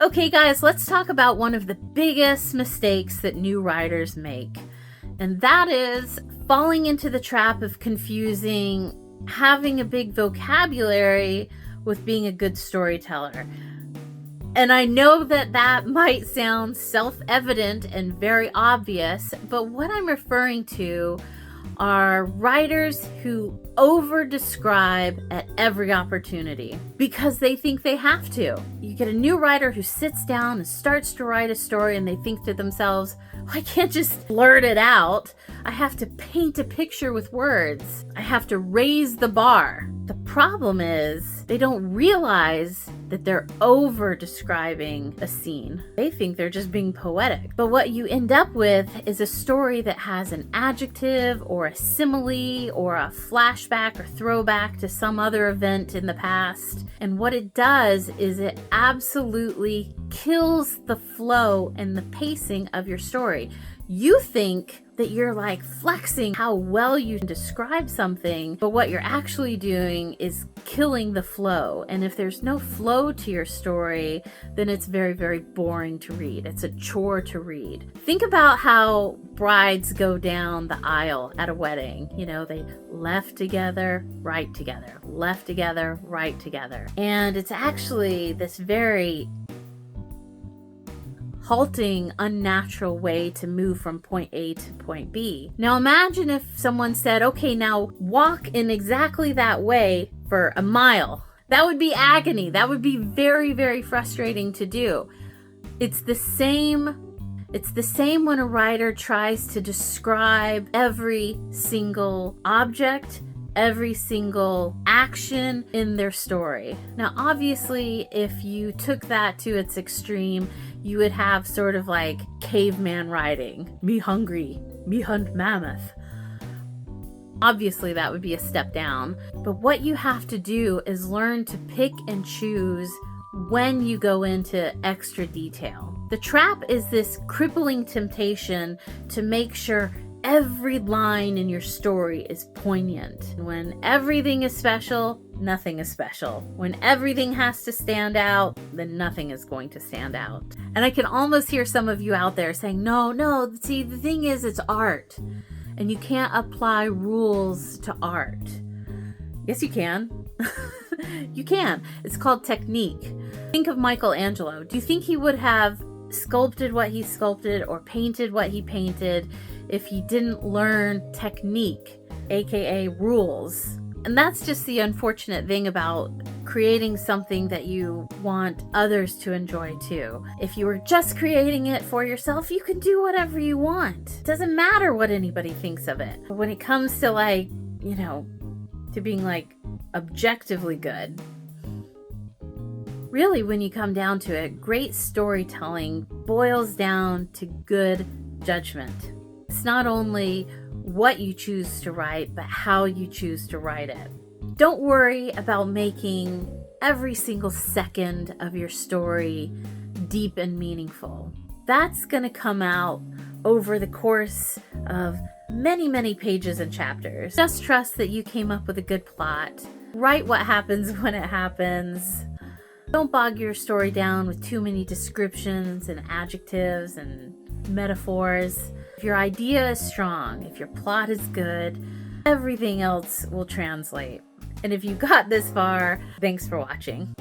Okay, guys, let's talk about one of the biggest mistakes that new writers make. And that is falling into the trap of confusing having a big vocabulary with being a good storyteller. And I know that that might sound self-evident and very obvious, but what I'm referring to are writers who over-describe at every opportunity because they think they have to. You get a new writer who sits down and starts to write a story and they think to themselves, I can't just blurt it out. I have to paint a picture with words. I have to raise the bar. The problem is they don't realize that they're over-describing a scene. They think they're just being poetic. But what you end up with is a story that has an adjective or a simile or a flashback or throwback to some other event in the past. And what it does is it absolutely kills the flow and the pacing of your story. You think that you're like flexing how well you describe something, but what you're actually doing is killing the flow. And if there's no flow to your story, then it's very, very boring to read. It's a chore to read. Think about how brides go down the aisle at a wedding. You know, they left together, right together, left together, right together. And it's actually this very halting, unnatural way to move from point A to point B. Now imagine if someone said, okay, now walk in exactly that way for a mile. That would be agony. That would be very, very frustrating to do. It's the same when a writer tries to describe every single object, every single action in their story. Now, obviously, if you took that to its extreme, you would have sort of like caveman writing. Me hungry, me hunt mammoth. Obviously, that would be a step down. But what you have to do is learn to pick and choose when you go into extra detail. The trap is this crippling temptation to make sure every line in your story is poignant. When everything is special, nothing is special. When everything has to stand out, then nothing is going to stand out. And I can almost hear some of you out there saying, no, see, the thing is, it's art. And you can't apply rules to art. Yes, you can. You can. It's called technique. Think of Michelangelo. Do you think he would have sculpted what he sculpted or painted what he painted if he didn't learn technique, aka rules? And that's just the unfortunate thing about creating something that you want others to enjoy too. If you were just creating it for yourself, you can do whatever you want. It doesn't matter what anybody thinks of it. But when it comes to to being like objectively good, really, when you come down to it, great storytelling boils down to good judgment. It's not only what you choose to write, but how you choose to write it. Don't worry about making every single second of your story deep and meaningful. That's going to come out over the course of many, many pages and chapters. Just trust that you came up with a good plot. Write what happens when it happens. Don't bog your story down with too many descriptions and adjectives and metaphors. If your idea is strong, if your plot is good, everything else will translate. And if you got this far, thanks for watching.